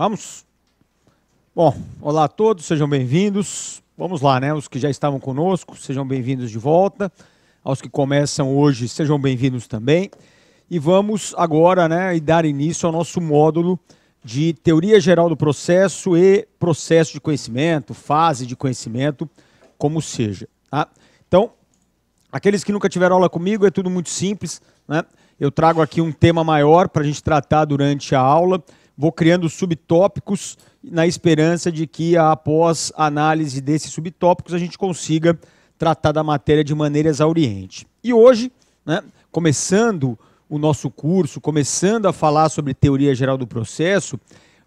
Vamos? Bom, olá a todos, sejam bem-vindos. Vamos lá, né? Os que já estavam conosco, sejam bem-vindos de volta. Aos que começam hoje, sejam bem-vindos também. E vamos agora, né, dar início ao nosso módulo de Teoria Geral do Processo e Processo de Conhecimento, Fase de Conhecimento, como seja. Tá? Então, aqueles que nunca tiveram aula comigo, é tudo muito simples, né? Eu trago aqui um tema maior para a gente tratar durante a aula, vou criando subtópicos na esperança de que, após a análise desses subtópicos, a gente consiga tratar da matéria de maneira exauriente. E hoje, né, começando o nosso curso, começando a falar sobre Teoria Geral do Processo,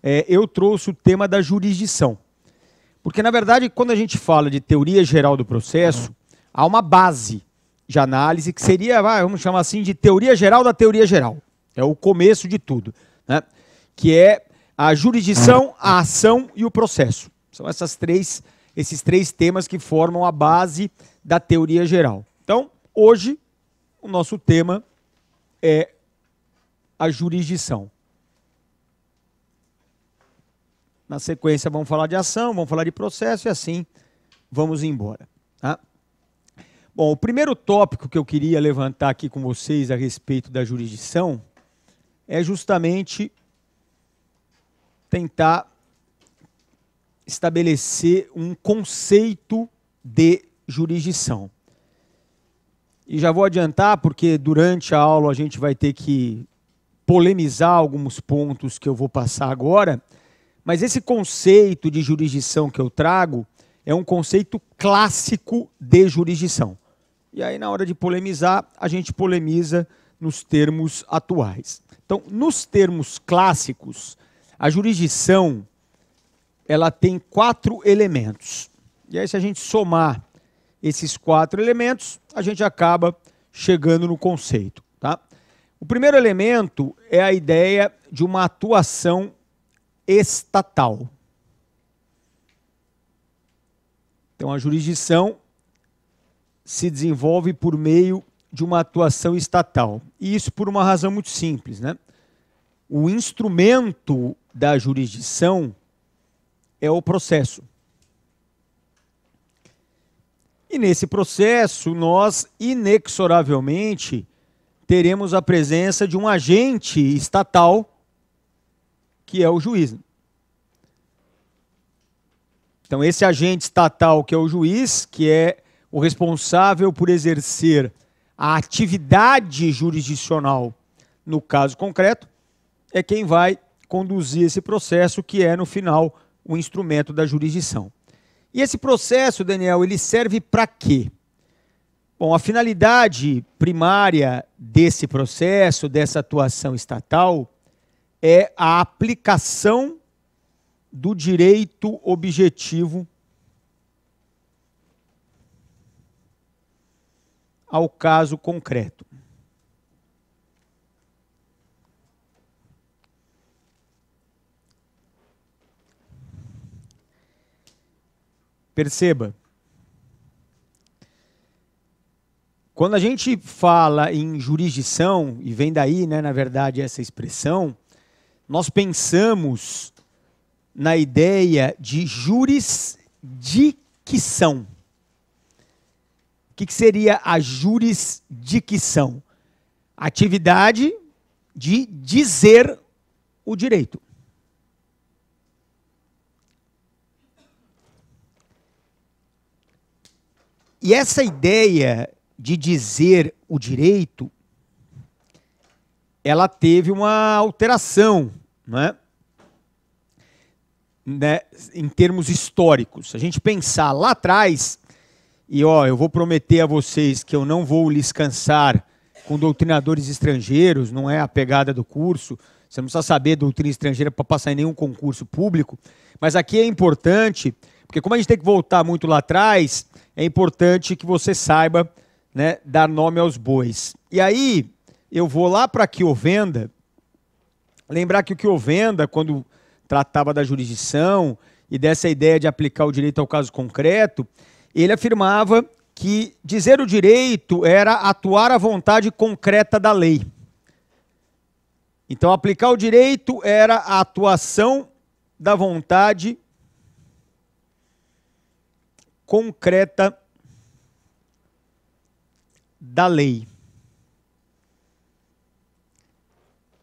eu trouxe o tema da jurisdição. Porque, na verdade, quando a gente fala de Teoria Geral do Processo, há uma base de análise que seria, vamos chamar assim, de Teoria Geral da Teoria Geral. É o começo de tudo, né? Que é a jurisdição, a ação e o processo. São esses três temas que formam a base da teoria geral. Então, hoje, o nosso tema é a jurisdição. Na sequência, vamos falar de ação, vamos falar de processo e assim vamos embora. Tá? Bom, o primeiro tópico que eu queria levantar aqui com vocês a respeito da jurisdição é justamente tentar estabelecer um conceito de jurisdição. E já vou adiantar, porque durante a aula a gente vai ter que polemizar alguns pontos que eu vou passar agora, mas esse conceito de jurisdição que eu trago é um conceito clássico de jurisdição. E aí, na hora de polemizar, a gente polemiza nos termos atuais. Então, nos termos clássicos, a jurisdição ela tem 4 elementos. E aí, se a gente somar esses 4 elementos, a gente acaba chegando no conceito. Tá? O primeiro elemento é a ideia de uma atuação estatal. Então, a jurisdição se desenvolve por meio de uma atuação estatal. E isso por uma razão muito simples, né? O instrumento da jurisdição é o processo. E nesse processo, nós, inexoravelmente, teremos a presença de um agente estatal, que é o juiz. Então, esse agente estatal, que é o juiz, que é o responsável por exercer a atividade jurisdicional, no caso concreto, é quem vai conduzir esse processo, que é, no final, o instrumento da jurisdição. E esse processo, Daniel, ele serve para quê? Bom, a finalidade primária desse processo, dessa atuação estatal, é a aplicação do direito objetivo ao caso concreto. Perceba, quando a gente fala em jurisdição, e vem daí, né, na verdade, essa expressão, nós pensamos na ideia de jurisdicção. O que seria a jurisdicção? Atividade de dizer o direito. E essa ideia de dizer o direito, ela teve uma alteração, né, em termos históricos. Se a gente pensar lá atrás, e eu vou prometer a vocês que eu não vou lhes cansar com doutrinadores estrangeiros, não é a pegada do curso, você não precisa saber doutrina estrangeira para passar em nenhum concurso público, mas aqui é importante, porque como a gente tem que voltar muito lá atrás, é importante que você saiba, né, dar nome aos bois. E aí, eu vou lá para Chiovenda, lembrar que o Chiovenda, quando tratava da jurisdição e dessa ideia de aplicar o direito ao caso concreto, ele afirmava que dizer o direito era atuar à vontade concreta da lei. Então, aplicar o direito era a atuação da vontade concreta da lei.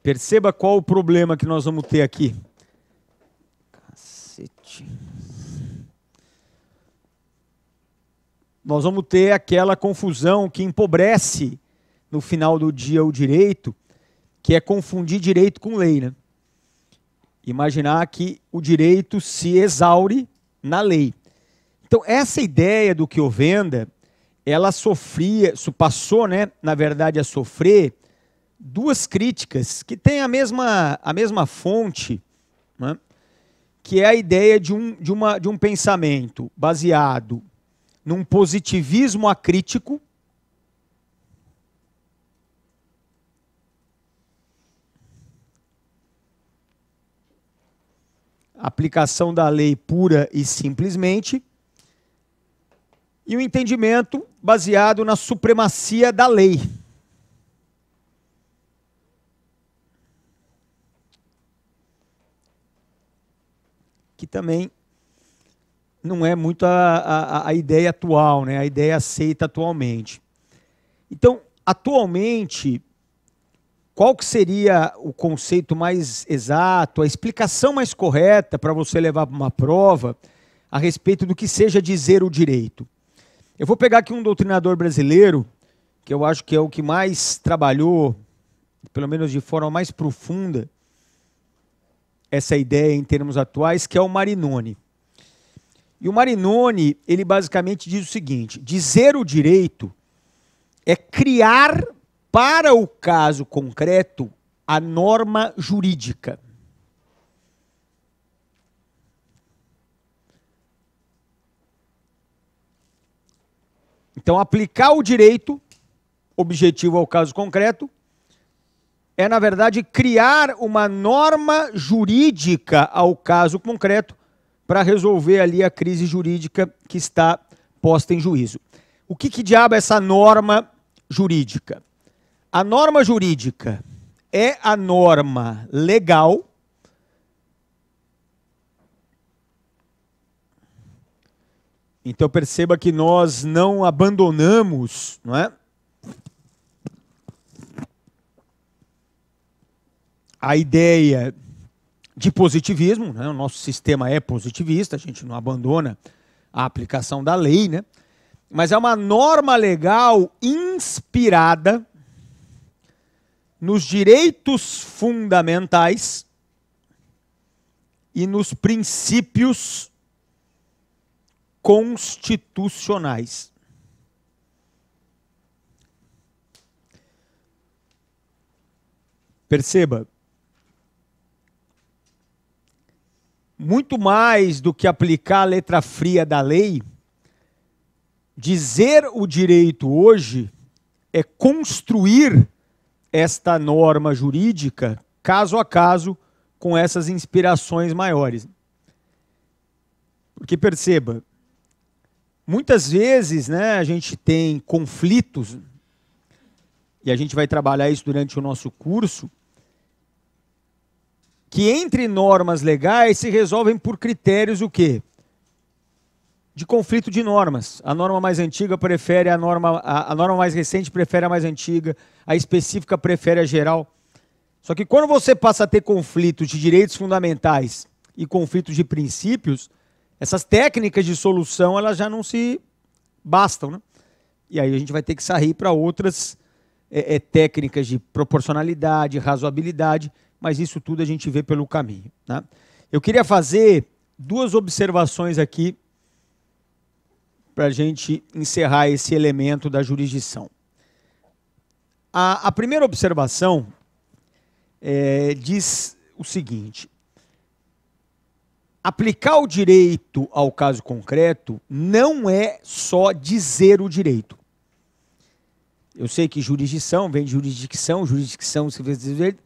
Perceba qual o problema que nós vamos ter aqui. Cacete. Nós vamos ter aquela confusão que empobrece no final do dia o direito, que é confundir direito com lei, né? Imaginar que o direito se exaure na lei. Então, essa ideia do que o venda, ela passou, né, na verdade, a sofrer duas críticas que têm a mesma fonte, né, que é a ideia de um pensamento baseado num positivismo acrítico, aplicação da lei pura e simplesmente, e o entendimento baseado na supremacia da lei. Que também não é muito a ideia atual, né? A ideia aceita atualmente. Então, atualmente, qual que seria o conceito mais exato, a explicação mais correta para você levar para uma prova a respeito do que seja dizer o direito? Eu vou pegar aqui um doutrinador brasileiro, que eu acho que é o que mais trabalhou, pelo menos de forma mais profunda, essa ideia em termos atuais, que é o Marinoni. E o Marinoni, ele basicamente diz o seguinte: dizer o direito é criar para o caso concreto a norma jurídica. Então, aplicar o direito objetivo ao caso concreto é, na verdade, criar uma norma jurídica ao caso concreto para resolver ali a crise jurídica que está posta em juízo. O que diabo é essa norma jurídica? A norma jurídica é a norma legal então perceba que nós não abandonamos, não é, a ideia de positivismo, né? O nosso sistema é positivista, a gente não abandona a aplicação da lei, né? Mas é uma norma legal inspirada nos direitos fundamentais e nos princípios constitucionais. Perceba, muito mais do que aplicar a letra fria da lei, dizer o direito hoje é construir esta norma jurídica caso a caso com essas inspirações maiores. Porque perceba, muitas vezes, né, a gente tem conflitos, e a gente vai trabalhar isso durante o nosso curso, que entre normas legais se resolvem por critérios o quê? De conflito de normas. A norma mais antiga prefere a norma mais recente prefere a mais antiga, a específica prefere a geral. Só que quando você passa a ter conflitos de direitos fundamentais e conflitos de princípios, essas técnicas de solução elas já não se bastam, né? E aí a gente vai ter que sair para outras técnicas de proporcionalidade, razoabilidade, mas isso tudo a gente vê pelo caminho, né? Eu queria fazer duas observações aqui para a gente encerrar esse elemento da jurisdição. A primeira observação diz o seguinte: aplicar o direito ao caso concreto não é só dizer o direito. Eu sei que jurisdição vem de jurisdicção se fez direito,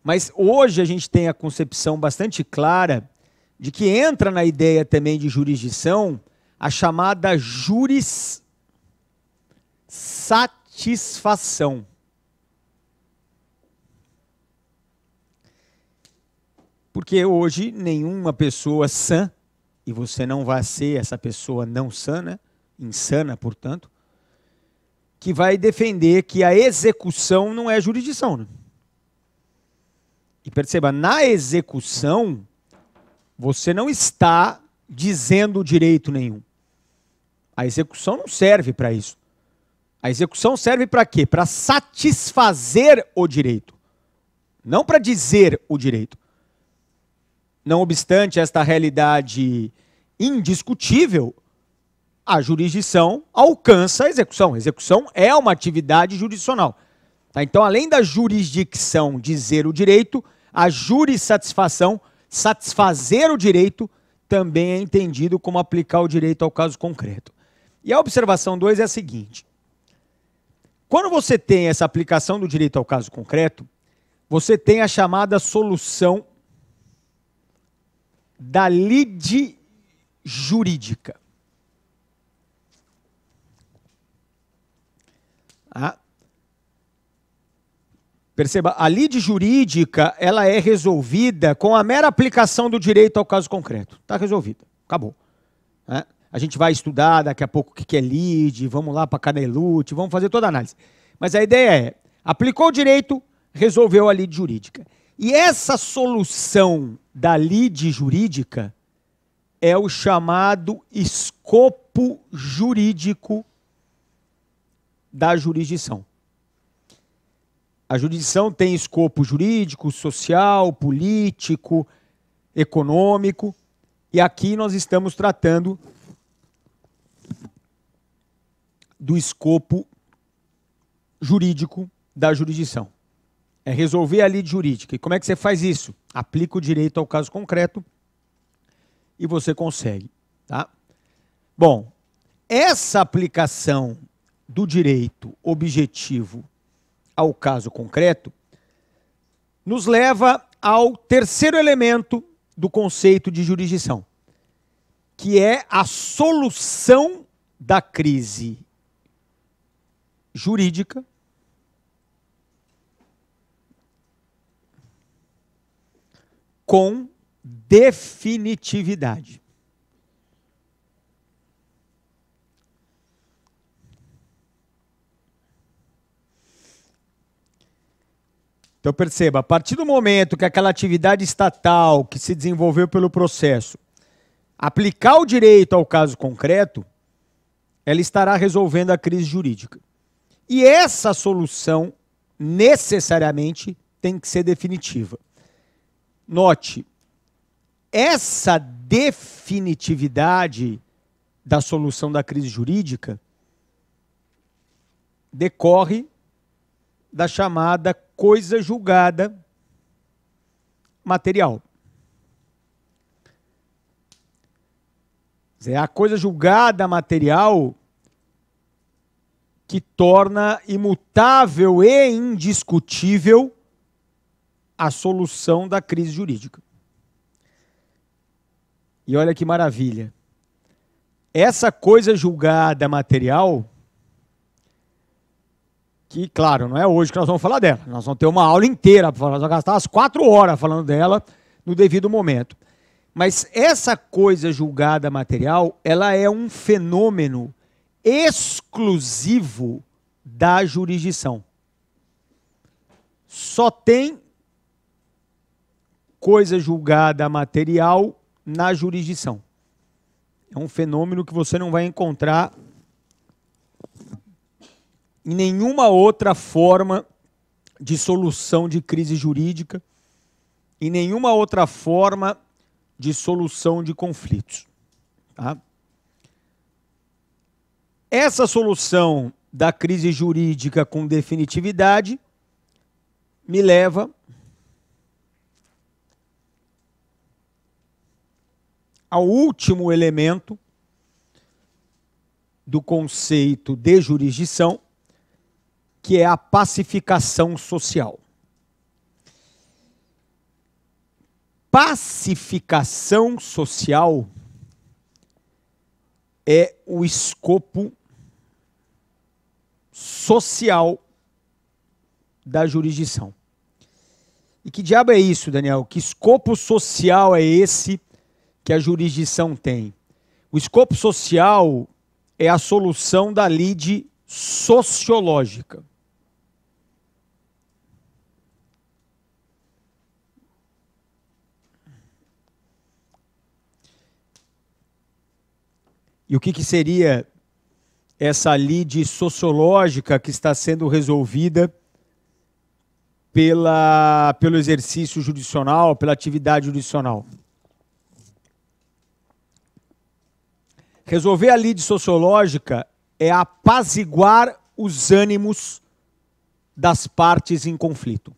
mas hoje a gente tem a concepção bastante clara de que entra na ideia também de jurisdição a chamada jurissatisfação. Por Porque hoje nenhuma pessoa sã, e você não vai ser essa pessoa não sã, né? Insana, portanto, que vai defender que a execução não é jurisdição. Né? E perceba, na execução, você não está dizendo direito nenhum. A execução não serve para isso. A execução serve para quê? Para satisfazer o direito, não para dizer o direito. Não obstante esta realidade indiscutível, a jurisdição alcança a execução. A execução é uma atividade jurisdicional. Tá? Então, além da jurisdicção dizer o direito, a jurissatisfação, satisfazer o direito, também é entendido como aplicar o direito ao caso concreto. E a observação 2 é a seguinte. Quando você tem essa aplicação do direito ao caso concreto, você tem a chamada solução da lide jurídica. Perceba, a lide jurídica ela é resolvida com a mera aplicação do direito ao caso concreto. Está resolvida, acabou. A gente vai estudar daqui a pouco o que é lide, vamos lá para a Canelute, vamos fazer toda a análise. Mas a ideia é, aplicou o direito, resolveu a lide jurídica. E essa solução da lide jurídica é o chamado escopo jurídico da jurisdição. A jurisdição tem escopo jurídico, social, político, econômico, e aqui nós estamos tratando do escopo jurídico da jurisdição. É resolver a lide jurídica. E como é que você faz isso? Aplica o direito ao caso concreto e você consegue. Tá? Bom, essa aplicação do direito objetivo ao caso concreto nos leva ao terceiro elemento do conceito de jurisdição, que é a solução da crise jurídica com definitividade. Então perceba, a partir do momento que aquela atividade estatal que se desenvolveu pelo processo aplicar o direito ao caso concreto, ela estará resolvendo a crise jurídica. E essa solução, necessariamente, tem que ser definitiva. Note, essa definitividade da solução da crise jurídica decorre da chamada coisa julgada material. É a coisa julgada material que torna imutável e indiscutível a solução da crise jurídica. E olha que maravilha. Essa coisa julgada material, que, claro, não é hoje que nós vamos falar dela. Nós vamos ter uma aula inteira para falar, nós vamos gastar as 4 horas falando dela no devido momento. Mas essa coisa julgada material, ela é um fenômeno exclusivo da jurisdição. Só tem coisa julgada material na jurisdição. É um fenômeno que você não vai encontrar em nenhuma outra forma de solução de crise jurídica, em nenhuma outra forma de solução de conflitos. Tá? Essa solução da crise jurídica com definitividade me leva ao último elemento do conceito de jurisdição, que é a pacificação social. Pacificação social é o escopo social da jurisdição. E que diabo é isso, Daniel? Que escopo social é esse que a jurisdição tem? O escopo social é a solução da lide sociológica. E o que seria essa lide sociológica que está sendo resolvida pelo exercício jurisdicional, pela atividade jurisdicional? Resolver a lide sociológica é apaziguar os ânimos das partes em conflito.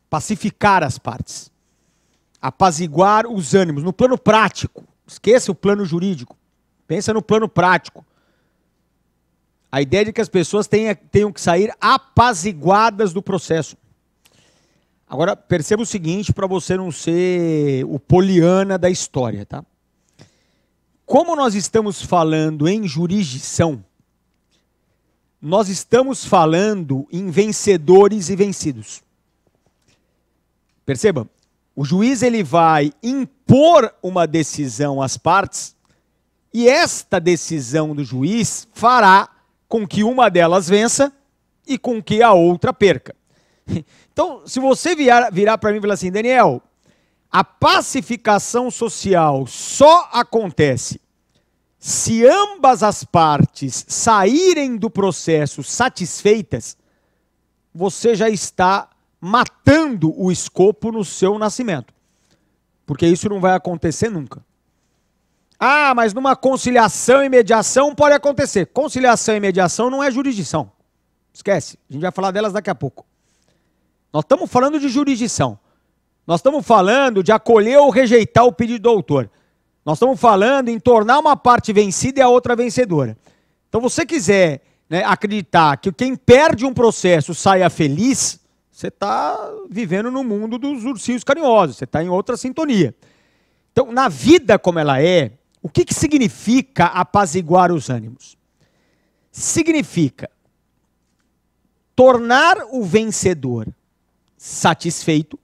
Pacificar as partes. Apaziguar os ânimos, no plano prático. Esqueça o plano jurídico. Pensa no plano prático. A ideia de que as pessoas tenham que sair apaziguadas do processo. Agora, perceba o seguinte, para você não ser o Poliana da história, tá? Como nós estamos falando em jurisdição, nós estamos falando em vencedores e vencidos. Perceba, o juiz ele vai impor uma decisão às partes e esta decisão do juiz fará com que uma delas vença e com que a outra perca. Então, se você virar para mim e falar assim, Daniel, a pacificação social só acontece se ambas as partes saírem do processo satisfeitas, você já está matando o escopo no seu nascimento. Porque isso não vai acontecer nunca. Ah, mas numa conciliação e mediação pode acontecer. Conciliação e mediação não é jurisdição. Esquece, a gente vai falar delas daqui a pouco. Nós estamos falando de jurisdição. Nós estamos falando de acolher ou rejeitar o pedido do autor. Nós estamos falando em tornar uma parte vencida e a outra vencedora. Então, você quiser, né, acreditar que quem perde um processo saia feliz, você está vivendo no mundo dos ursinhos carinhosos, você está em outra sintonia. Então, na vida como ela é, o que significa apaziguar os ânimos? Significa tornar o vencedor satisfeito.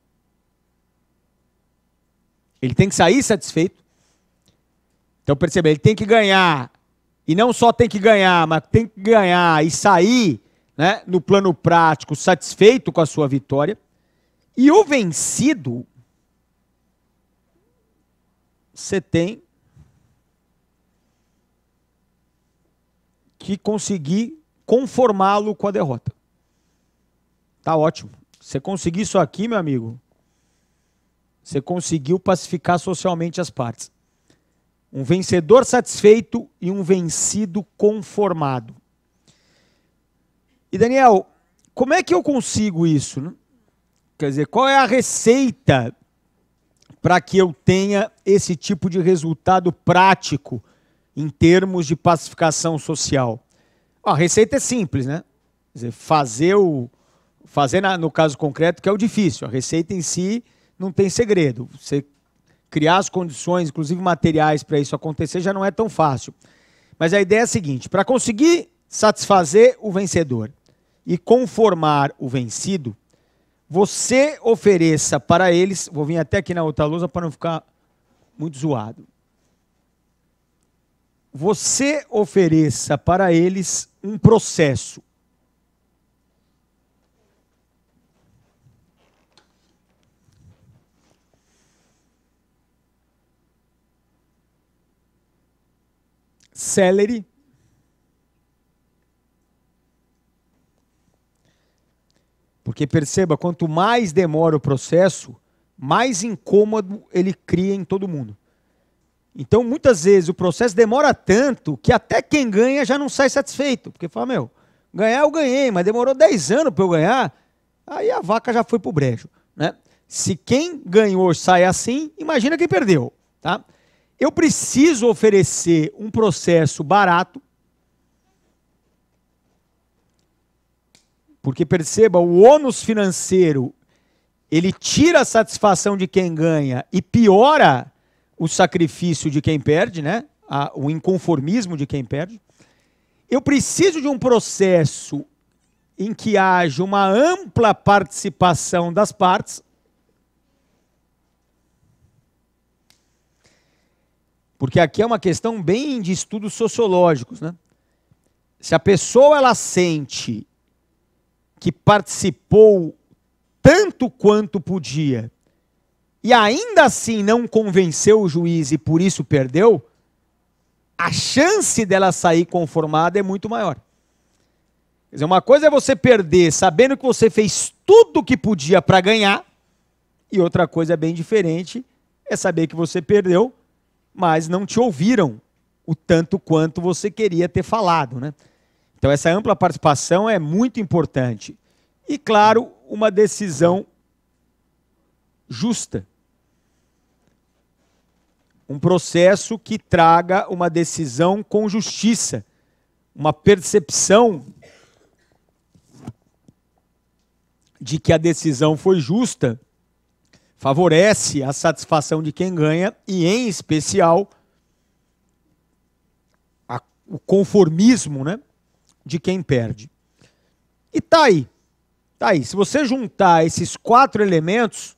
Ele tem que sair satisfeito. Então, perceba, ele tem que ganhar, e não só tem que ganhar, mas tem que ganhar e sair, né, no plano prático satisfeito com a sua vitória. E o vencido, você tem que conseguir conformá-lo com a derrota. Tá ótimo. Você conseguir isso aqui, meu amigo, você conseguiu pacificar socialmente as partes. Um vencedor satisfeito e um vencido conformado. E Daniel, como é que eu consigo isso, né? Quer dizer, qual é a receita para que eu tenha esse tipo de resultado prático em termos de pacificação social? A receita é simples, né? Quer dizer, fazer no caso concreto que é o difícil. A receita em si não tem segredo. Você criar as condições, inclusive materiais, para isso acontecer já não é tão fácil. Mas a ideia é a seguinte, para conseguir satisfazer o vencedor e conformar o vencido, você ofereça para eles, vou vir até aqui na outra lousa para não ficar muito zoado. Você ofereça para eles um processo. Célere. Porque perceba, quanto mais demora o processo, mais incômodo ele cria em todo mundo. Então, muitas vezes, o processo demora tanto que até quem ganha já não sai satisfeito. Porque fala, meu, ganhar eu ganhei, mas demorou 10 anos para eu ganhar, aí a vaca já foi pro brejo, né? Se quem ganhou sai assim, imagina quem perdeu, tá? Eu preciso oferecer um processo barato, porque perceba, o ônus financeiro, ele tira a satisfação de quem ganha e piora o sacrifício de quem perde, né? O inconformismo de quem perde. Eu preciso de um processo em que haja uma ampla participação das partes, porque aqui é uma questão bem de estudos sociológicos, né? Se a pessoa ela sente que participou tanto quanto podia e ainda assim não convenceu o juiz e por isso perdeu, a chance dela sair conformada é muito maior. Quer dizer, uma coisa é você perder sabendo que você fez tudo o que podia para ganhar, e outra coisa bem diferente é saber que você perdeu, mas não te ouviram o tanto quanto você queria ter falado, né? Então essa ampla participação é muito importante. E claro, uma decisão justa. Um processo que traga uma decisão com justiça, uma percepção de que a decisão foi justa, favorece a satisfação de quem ganha e, em especial, o conformismo, né, de quem perde. E tá aí. Se você juntar esses 4 elementos,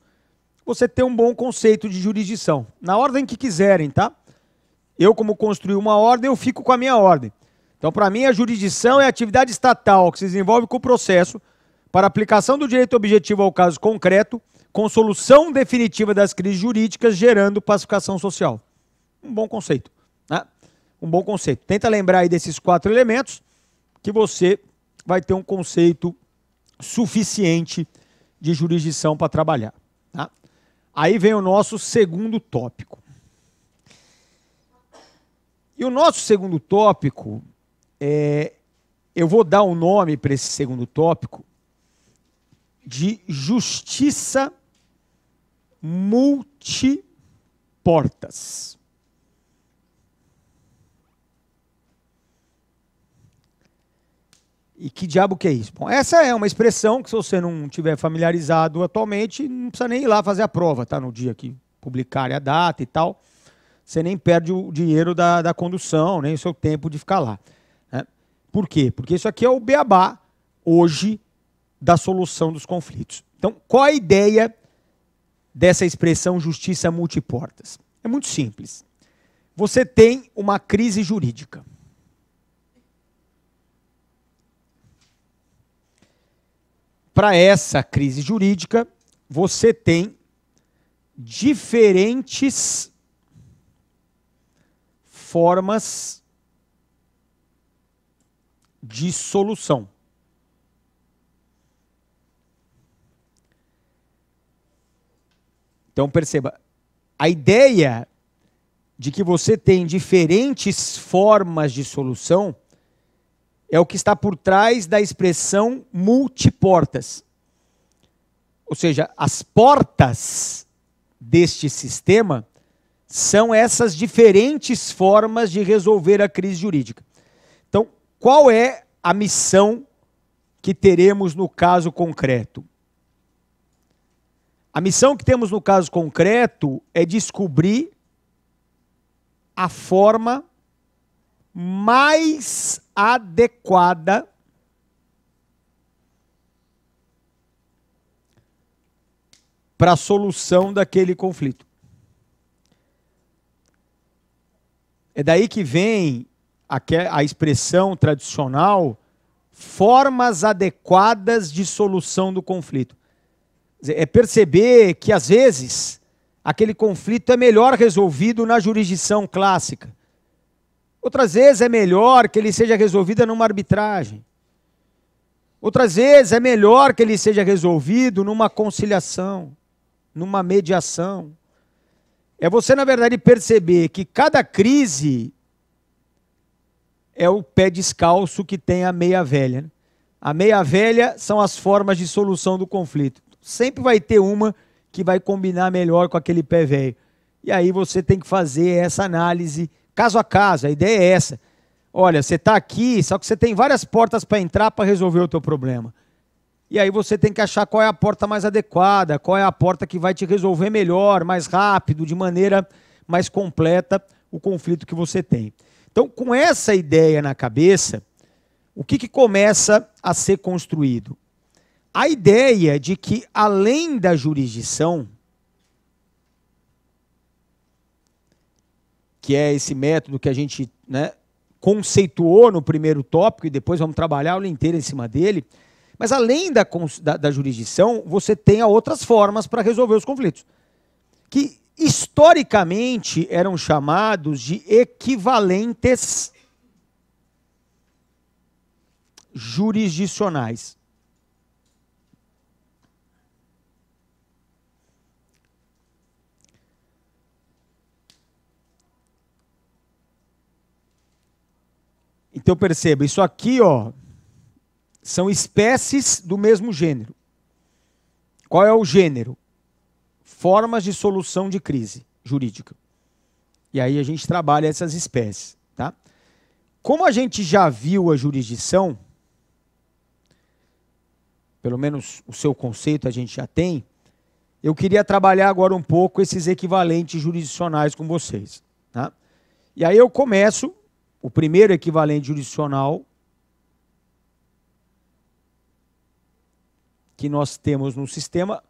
você tem um bom conceito de jurisdição. Na ordem que quiserem, tá? Eu, como construí uma ordem, eu fico com a minha ordem. Então, para mim, a jurisdição é a atividade estatal que se desenvolve com o processo para aplicação do direito objetivo ao caso concreto, com solução definitiva das crises jurídicas, gerando pacificação social. Um bom conceito, né? Um bom conceito. Tenta lembrar aí desses 4 elementos, que você vai ter um conceito suficiente de jurisdição para trabalhar, tá? Aí vem o nosso segundo tópico. E o nosso segundo tópico, eu vou dar um nome para esse segundo tópico de justiça multiportas. E que diabo que é isso? Bom, essa é uma expressão que, se você não tiver familiarizado atualmente, não precisa nem ir lá fazer a prova, tá? No dia que publicarem a data e tal, você nem perde o dinheiro da condução, nem o seu tempo de ficar lá, né? Por quê? Porque isso aqui é o beabá, hoje, da solução dos conflitos. Então, qual a ideia dessa expressão justiça multiportas? É muito simples. Você tem uma crise jurídica. Para essa crise jurídica, você tem diferentes formas de solução. Então, perceba, a ideia de que você tem diferentes formas de solução é o que está por trás da expressão multiportas. Ou seja, as portas deste sistema são essas diferentes formas de resolver a crise jurídica. Então, qual é a missão que teremos no caso concreto? A missão que temos no caso concreto é descobrir a forma mais adequada para a solução daquele conflito. É daí que vem a expressão tradicional, formas adequadas de solução do conflito. É perceber que, às vezes, aquele conflito é melhor resolvido na jurisdição clássica. Outras vezes é melhor que ele seja resolvido numa arbitragem. Outras vezes é melhor que ele seja resolvido numa conciliação, numa mediação. É você, na verdade, perceber que cada crise é o pé descalço que tem a meia velha, né? A meia velha são as formas de solução do conflito. Sempre vai ter uma que vai combinar melhor com aquele pé velho. E aí você tem que fazer essa análise caso a caso. A ideia é essa. Olha, você está aqui, só que você tem várias portas para entrar para resolver o teu problema. E aí você tem que achar qual é a porta mais adequada, qual é a porta que vai te resolver melhor, mais rápido, de maneira mais completa o conflito que você tem. Então, com essa ideia na cabeça, o que começa a ser construído? A ideia de que, além da jurisdição, que é esse método que a gente, né, conceituou no primeiro tópico, e depois vamos trabalhar a aula inteira em cima dele, mas além da jurisdição, você tem outras formas para resolver os conflitos, que historicamente eram chamados de equivalentes jurisdicionais. Então perceba, isso aqui, ó, são espécies do mesmo gênero. Qual é o gênero? Formas de solução de crise jurídica. E aí a gente trabalha essas espécies, tá? Como a gente já viu a jurisdição, pelo menos o seu conceito a gente já tem, eu queria trabalhar agora um pouco esses equivalentes jurisdicionais com vocês, tá? E aí eu começo, o primeiro equivalente jurisdicional que nós temos no sistema,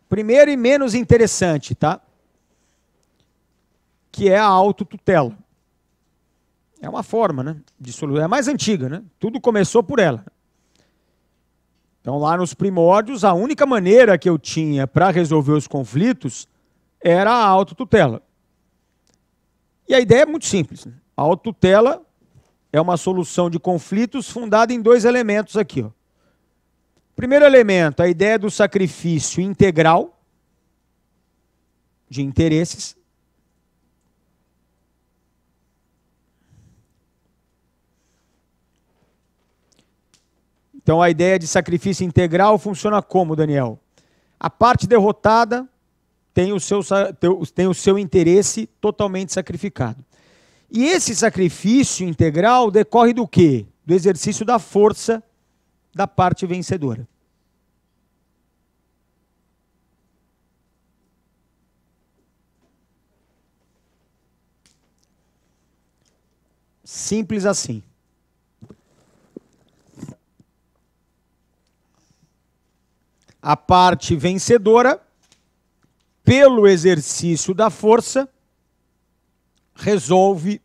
primeiro e menos interessante, tá? Que é a autotutela. É uma forma, né, de solução, é a mais antiga, né? Tudo começou por ela. Então, lá nos primórdios, a única maneira que eu tinha para resolver os conflitos era a autotutela. E a ideia é muito simples, né? A autotutela é uma solução de conflitos fundada em dois elementos aqui, ó. Primeiro elemento, a ideia do sacrifício integral de interesses. Então, a ideia de sacrifício integral funciona como, Daniel? A parte derrotada tem o seu interesse totalmente sacrificado. E esse sacrifício integral decorre do quê? Do exercício da força da parte vencedora. Simples assim. A parte vencedora, pelo exercício da força, resolve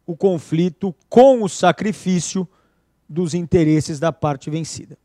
o conflito com o sacrifício dos interesses da parte vencida.